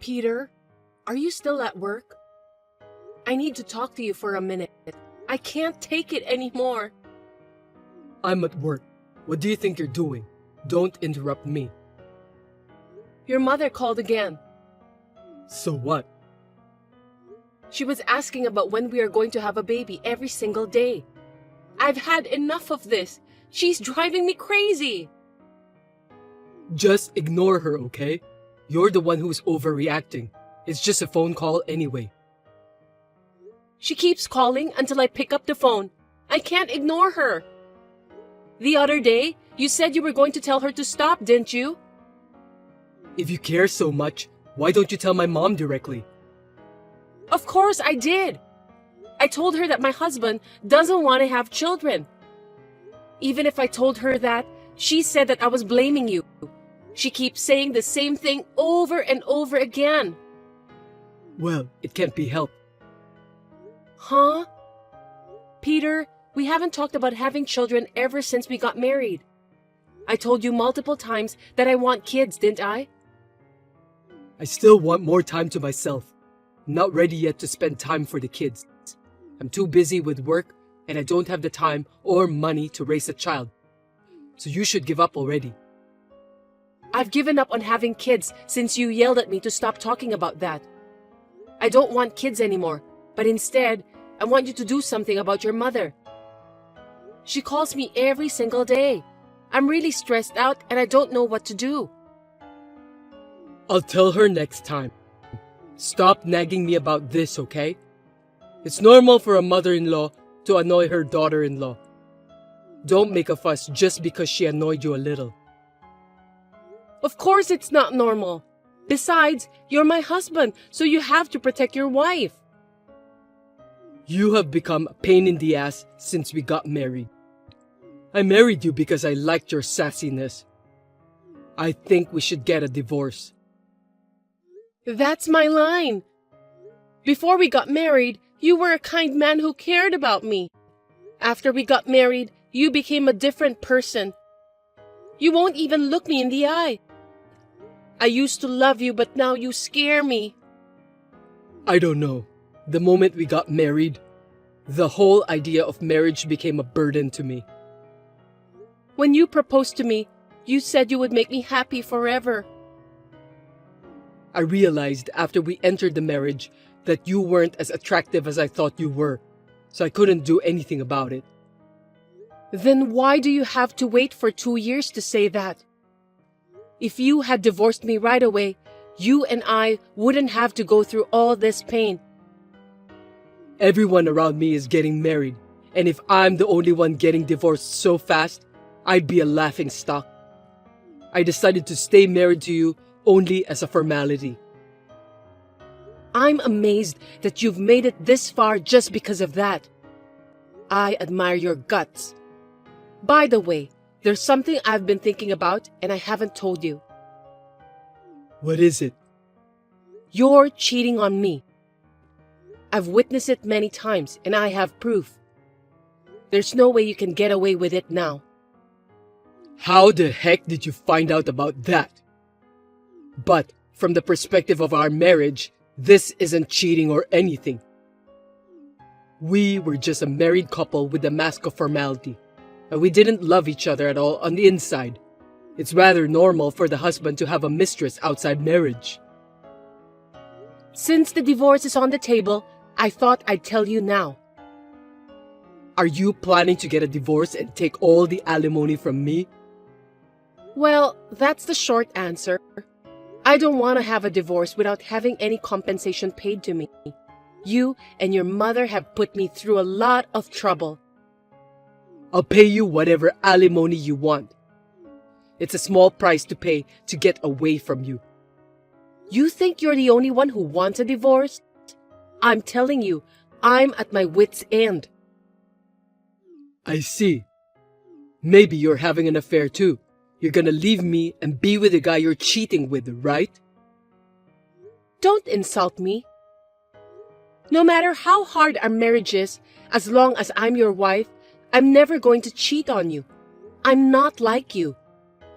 Peter, are you still at work? I need to talk to you for a minute. I can't take it anymore. I'm at work. What do you think you're doing? Don't interrupt me. Your mother called again. So what? She was asking about when we are going to have a baby every single day. I've had enough of this. She's driving me crazy. Just ignore her, okay? You're the one who's overreacting. It's just a phone call anyway. She keeps calling until I pick up the phone. I can't ignore her. The other day, you said you were going to tell her to stop, didn't you? If you care so much, why don't you tell my mom directly? Of course I did. I told her that my husband doesn't want to have children. Even if I told her that, she said that I was blaming you. She keeps saying the same thing over and over again. Well, it can't be helped. Huh? Peter, we haven't talked about having children ever since we got married. I told you multiple times that I want kids, didn't I? I still want more time to myself. I'm not ready yet to spend time for the kids. I'm too busy with work and I don't have the time or money to raise a child. So you should give up already. I've given up on having kids since you yelled at me to stop talking about that. I don't want kids anymore, but instead, I want you to do something about your mother. She calls me every single day. I'm really stressed out and I don't know what to do. I'll tell her next time. Stop nagging me about this, okay? It's normal for a mother-in-law to annoy her daughter-in-law. Don't make a fuss just because she annoyed you a little. Of course it's not normal. Besides, you're my husband, so you have to protect your wife. You have become a pain in the ass since we got married. I married you because I liked your sassiness. I think we should get a divorce. That's my line. Before we got married, you were a kind man who cared about me. After we got married, you became a different person. You won't even look me in the eye. I used to love you, but now you scare me. I don't know. The moment we got married, the whole idea of marriage became a burden to me. When you proposed to me, you said you would make me happy forever. I realized after we entered the marriage that you weren't as attractive as I thought you were, so I couldn't do anything about it. Then why do you have to wait for 2 years to say that? If you had divorced me right away, you and I wouldn't have to go through all this pain. Everyone around me is getting married, and if I'm the only one getting divorced so fast, I'd be a laughingstock. I decided to stay married to you only as a formality. I'm amazed that you've made it this far just because of that. I admire your guts. By the way, there's something I've been thinking about and I haven't told you. What is it? You're cheating on me. I've witnessed it many times and I have proof. There's no way you can get away with it now. How the heck did you find out about that? But from the perspective of our marriage, this isn't cheating or anything. We were just a married couple with a mask of formality, and we didn't love each other at all on the inside. It's rather normal for the husband to have a mistress outside marriage. Since the divorce is on the table, I thought I'd tell you now. Are you planning to get a divorce and take all the alimony from me? Well, that's the short answer. I don't want to have a divorce without having any compensation paid to me. You and your mother have put me through a lot of trouble. I'll pay you whatever alimony you want. It's a small price to pay to get away from you. You think you're the only one who wants a divorce? I'm telling you, I'm at my wit's end. I see. Maybe you're having an affair too. You're gonna leave me and be with the guy you're cheating with, right? Don't insult me. No matter how hard our marriage is, as long as I'm your wife, I'm never going to cheat on you. I'm not like you.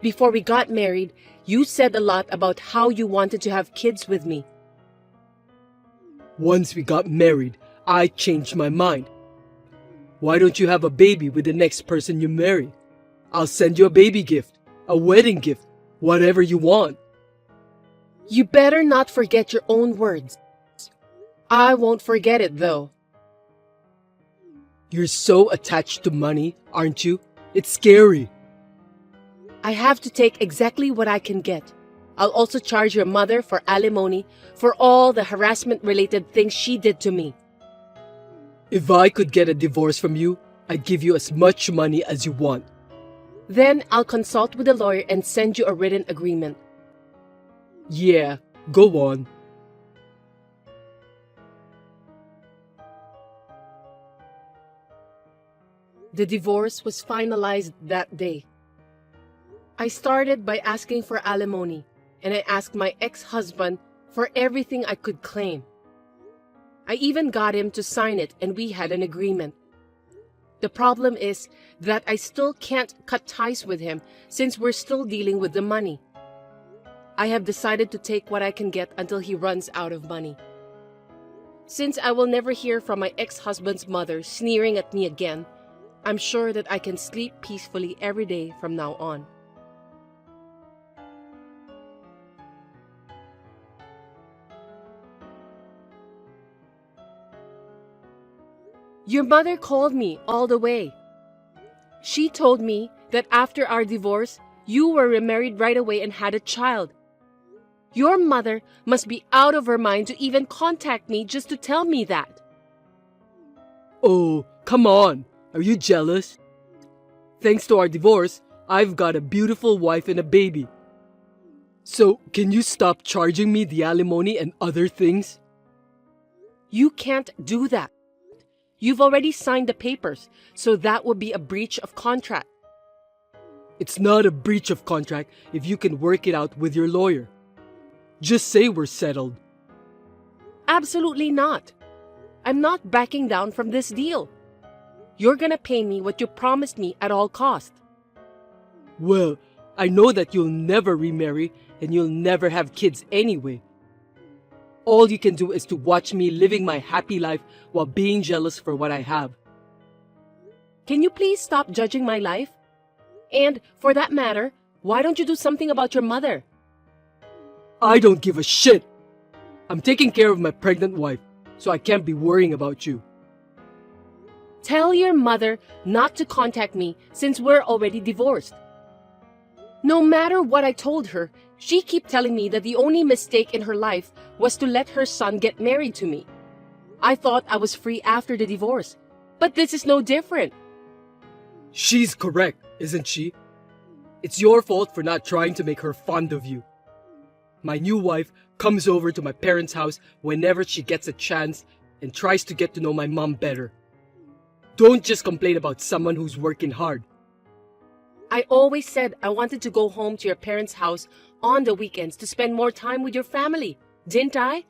Before we got married, you said a lot about how you wanted to have kids with me, Once we got married, I changed my mind. Why don't you have a baby with the next person you marry? I'll send you a baby gift, a wedding gift, whatever you want. You better not forget your own words. I won't forget it, though. You're so attached to money, aren't you? It's scary. I have to take exactly what I can get. I'll also charge your mother for alimony for all the harassment-related things she did to me. If I could get a divorce from you, I'd give you as much money as you want. Then I'll consult with a lawyer and send you a written agreement. Yeah, go on. The divorce was finalized that day. I started by asking for alimony, and I asked my ex-husband for everything I could claim. I even got him to sign it, and we had an agreement. The problem is that I still can't cut ties with him since we're still dealing with the money. I have decided to take what I can get until he runs out of money. Since I will never hear from my ex-husband's mother sneering at me again, I'm sure that I can sleep peacefully every day from now on. Your mother called me all the way. She told me that after our divorce, you were remarried right away and had a child. Your mother must be out of her mind to even contact me just to tell me that. Oh, come on. Are you jealous? Thanks to our divorce, I've got a beautiful wife and a baby. So, can you stop charging me the alimony and other things? You can't do that. You've already signed the papers, so that would be a breach of contract. It's not a breach of contract if you can work it out with your lawyer. Just say we're settled. Absolutely not. I'm not backing down from this deal. You're gonna pay me what you promised me at all costs. Well, I know that you'll never remarry and you'll never have kids anyway. All you can do is to watch me living my happy life while being jealous for what I have. Can you please stop judging my life? And, for that matter, why don't you do something about your mother? I don't give a shit. I'm taking care of my pregnant wife, so I can't be worrying about you. Tell your mother not to contact me since we're already divorced. No matter what I told her, she kept telling me that the only mistake in her life was to let her son get married to me. I thought I was free after the divorce, but this is no different. She's correct, isn't she? It's your fault for not trying to make her fond of you. My new wife comes over to my parents' house whenever she gets a chance and tries to get to know my mom better. Don't just complain about someone who's working hard. I always said I wanted to go home to your parents' house on the weekends to spend more time with your family, didn't I?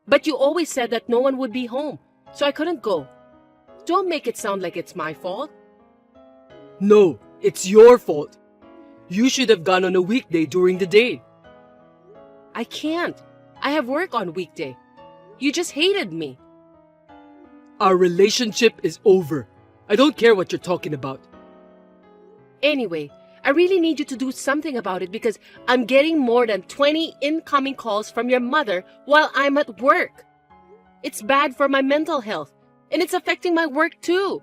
But you always said that no one would be home, so I couldn't go. Don't make it sound like it's my fault. No, it's your fault. You should have gone on a weekday during the day. I can't. I have work on weekday. You just hated me. Our relationship is over. I don't care what you're talking about. Anyway, I really need you to do something about it because I'm getting more than 20 incoming calls from your mother while I'm at work. It's bad for my mental health, and it's affecting my work too.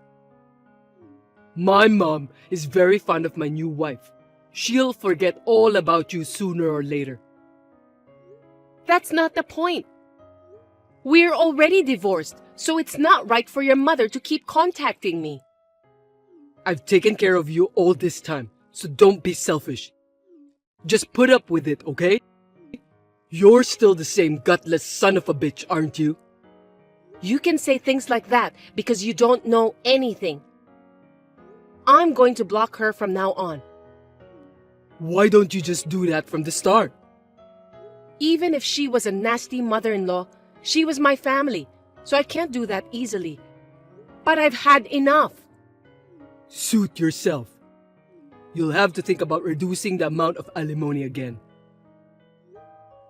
My mom is very fond of my new wife. She'll forget all about you sooner or later. That's not the point. We're already divorced, so it's not right for your mother to keep contacting me. I've taken care of you all this time, so don't be selfish. Just put up with it, okay? You're still the same gutless son of a bitch, aren't you? You can say things like that because you don't know anything. I'm going to block her from now on. Why don't you just do that from the start? Even if she was a nasty mother-in-law, she was my family, so I can't do that easily. But I've had enough. Suit yourself. You'll have to think about reducing the amount of alimony again.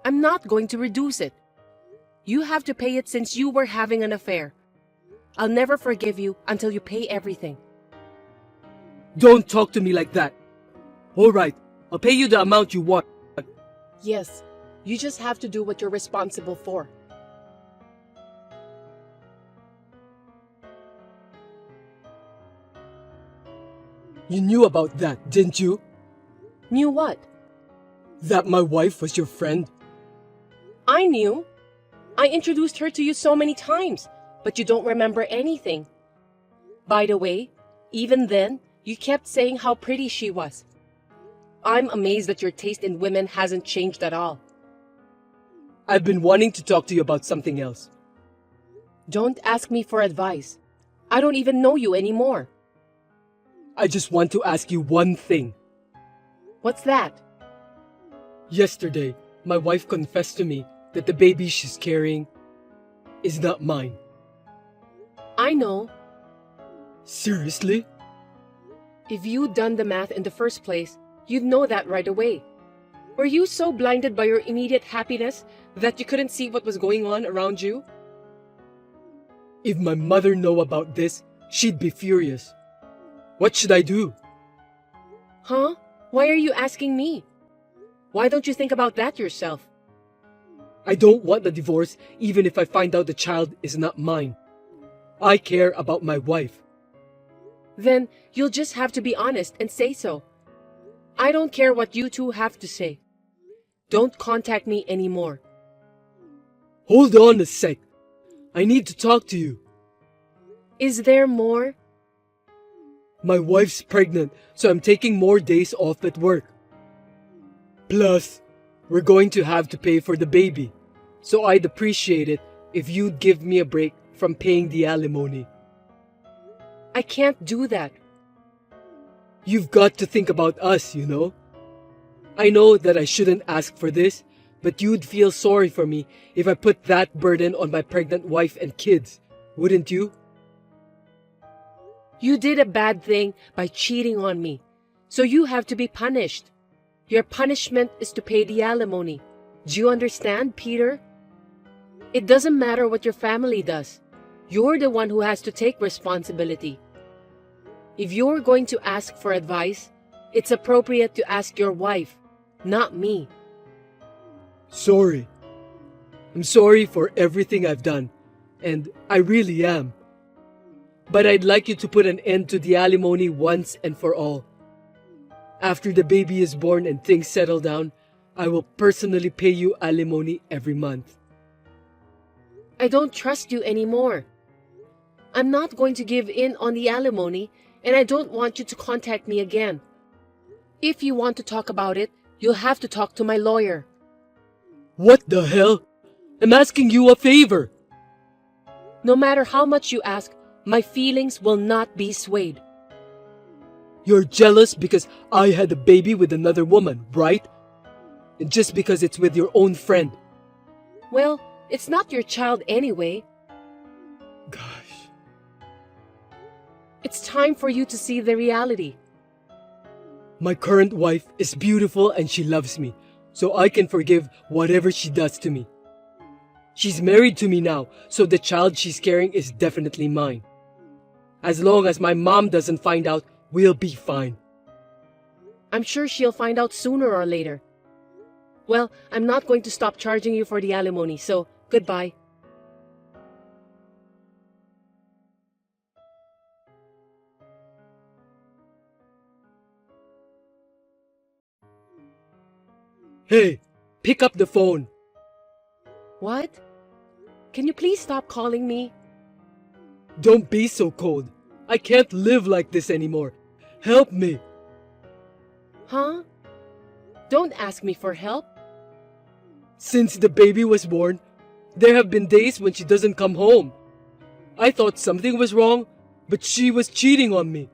I'm not going to reduce it. You have to pay it since you were having an affair. I'll never forgive you until you pay everything. Don't talk to me like that. All right, I'll pay you the amount you want. Yes, you just have to do what you're responsible for. You knew about that, didn't you? Knew what? That my wife was your friend? I knew. I introduced her to you so many times, but you don't remember anything. By the way, even then, you kept saying how pretty she was. I'm amazed that your taste in women hasn't changed at all. I've been wanting to talk to you about something else. Don't ask me for advice. I don't even know you anymore. I just want to ask you one thing. What's that? Yesterday, my wife confessed to me that the baby she's carrying is not mine. I know. Seriously? If you'd done the math in the first place, you'd know that right away. Were you so blinded by your immediate happiness that you couldn't see what was going on around you? If my mother knew about this, she'd be furious. What should I do? Huh? Why are you asking me? Why don't you think about that yourself? I don't want the divorce even if I find out the child is not mine. I care about my wife. Then you'll just have to be honest and say so. I don't care what you two have to say. Don't contact me anymore. Hold on a sec. I need to talk to you. Is there more? My wife's pregnant, so I'm taking more days off at work. Plus, we're going to have to pay for the baby, so I'd appreciate it if you'd give me a break from paying the alimony. I can't do that. You've got to think about us, you know? I know that I shouldn't ask for this, but you'd feel sorry for me if I put that burden on my pregnant wife and kids, wouldn't you? You did a bad thing by cheating on me, so you have to be punished. Your punishment is to pay the alimony. Do you understand, Peter? It doesn't matter what your family does. You're the one who has to take responsibility. If you're going to ask for advice, it's appropriate to ask your wife, not me. Sorry. I'm sorry for everything I've done, and I really am. But I'd like you to put an end to the alimony once and for all. After the baby is born and things settle down, I will personally pay you alimony every month. I don't trust you anymore. I'm not going to give in on the alimony, and I don't want you to contact me again. If you want to talk about it, you'll have to talk to my lawyer. What the hell? I'm asking you a favor. No matter how much you ask, my feelings will not be swayed. You're jealous because I had a baby with another woman, right? And just because it's with your own friend. Well, it's not your child anyway. Gosh. It's time for you to see the reality. My current wife is beautiful and she loves me, so I can forgive whatever she does to me. She's married to me now, so the child she's carrying is definitely mine. As long as my mom doesn't find out, we'll be fine. I'm sure she'll find out sooner or later. Well, I'm not going to stop charging you for the alimony, so goodbye. Hey, pick up the phone. What? Can you please stop calling me? Don't be so cold. I can't live like this anymore. Help me. Huh? Don't ask me for help. Since the baby was born, there have been days when she doesn't come home. I thought something was wrong, but she was cheating on me.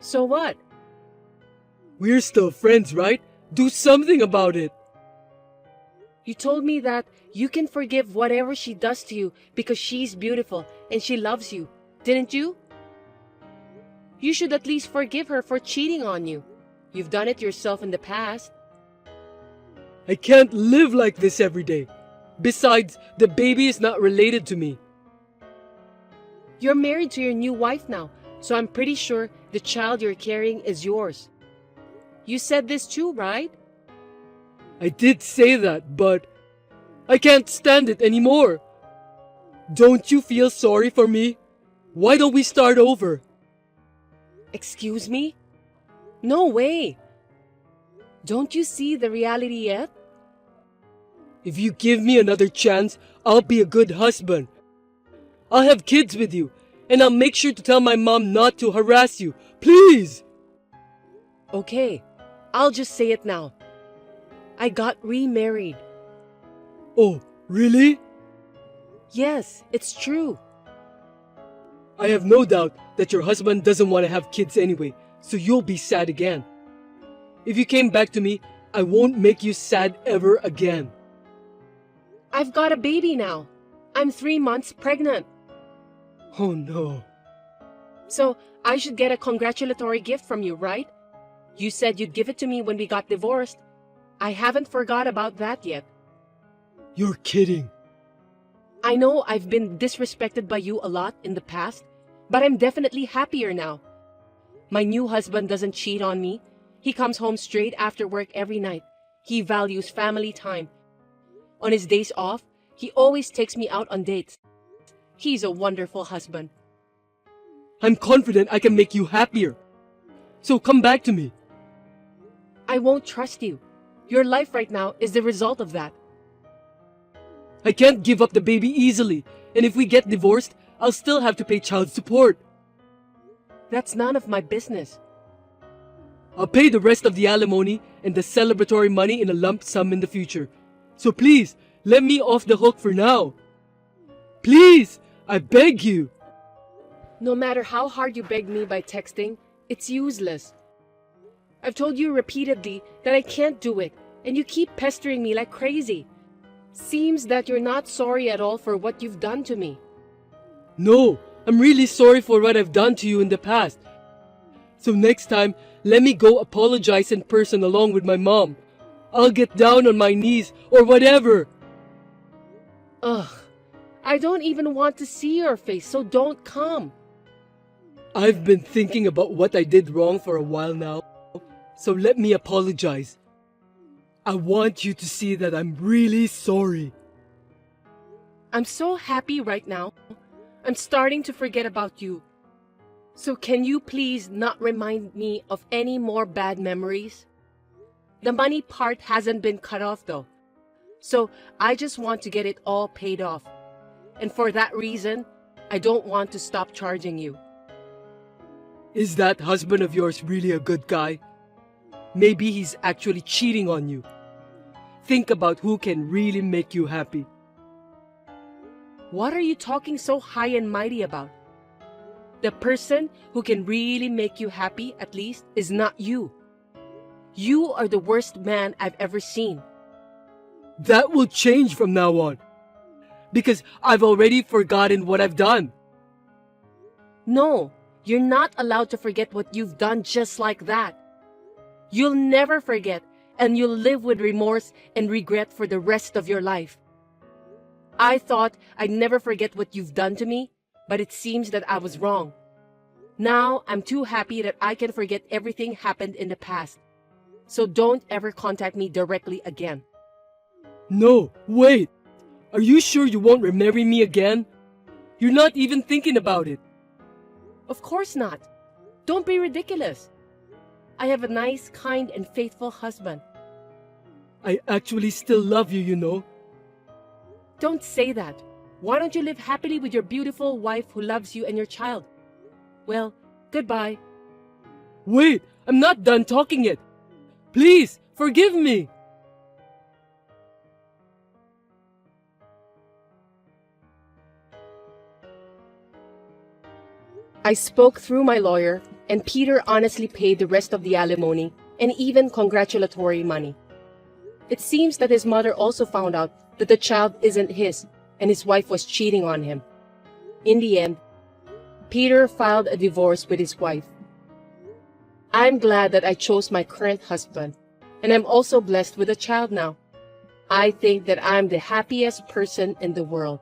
So what? We're still friends, right? Do something about it. You told me that you can forgive whatever she does to you because she's beautiful and she loves you, didn't you? You should at least forgive her for cheating on you. You've done it yourself in the past. I can't live like this every day. Besides, the baby is not related to me. You're married to your new wife now, so I'm pretty sure the child you're carrying is yours. You said this too, right? I did say that, but I can't stand it anymore. Don't you feel sorry for me? Why don't we start over? Excuse me? No way. Don't you see the reality yet? If you give me another chance, I'll be a good husband. I'll have kids with you, and I'll make sure to tell my mom not to harass you. Please! Okay, I'll just say it now. I got remarried. Oh, really? Yes, it's true. I have no doubt that your husband doesn't want to have kids anyway, so you'll be sad again. If you came back to me, I won't make you sad ever again. I've got a baby now. I'm 3 months pregnant. Oh no. So I should get a congratulatory gift from you, right? You said you'd give it to me when we got divorced. I haven't forgot about that yet. You're kidding. I know I've been disrespected by you a lot in the past, but I'm definitely happier now. My new husband doesn't cheat on me. He comes home straight after work every night. He values family time. On his days off, he always takes me out on dates. He's a wonderful husband. I'm confident I can make you happier. So come back to me. I won't trust you. Your life right now is the result of that. I can't give up the baby easily, and if we get divorced, I'll still have to pay child support. That's none of my business. I'll pay the rest of the alimony and the celebratory money in a lump sum in the future. So please, let me off the hook for now. Please, I beg you. No matter how hard you beg me by texting, it's useless. I've told you repeatedly that I can't do it, and you keep pestering me like crazy. Seems that you're not sorry at all for what you've done to me. No, I'm really sorry for what I've done to you in the past. So next time, let me go apologize in person along with my mom. I'll get down on my knees or whatever. Ugh, I don't even want to see your face, so don't come. I've been thinking about what I did wrong for a while now, so let me apologize. I want you to see that I'm really sorry. I'm so happy right now. I'm starting to forget about you. So can you please not remind me of any more bad memories? The money part hasn't been cut off though. So I just want to get it all paid off. And for that reason, I don't want to stop charging you. Is that husband of yours really a good guy? Maybe he's actually cheating on you. Think about who can really make you happy. What are you talking so high and mighty about? The person who can really make you happy, at least, is not you. You are the worst man I've ever seen. That will change from now on. Because I've already forgotten what I've done. No, you're not allowed to forget what you've done just like that. You'll never forget, and you'll live with remorse and regret for the rest of your life. I thought I'd never forget what you've done to me, but it seems that I was wrong. Now I'm too happy that I can forget everything happened in the past. So don't ever contact me directly again. No, wait. Are you sure you won't remarry me again? You're not even thinking about it. Of course not. Don't be ridiculous. I have a nice, kind, and faithful husband. I actually still love you, you know. Don't say that. Why don't you live happily with your beautiful wife who loves you and your child? Well, goodbye. Wait, I'm not done talking yet. Please, forgive me. I spoke through my lawyer, and Peter honestly paid the rest of the alimony and even congratulatory money. It seems that his mother also found out that the child isn't his, and his wife was cheating on him. In the end, Peter filed a divorce with his wife. I'm glad that I chose my current husband, and I'm also blessed with a child now. I think that I'm the happiest person in the world.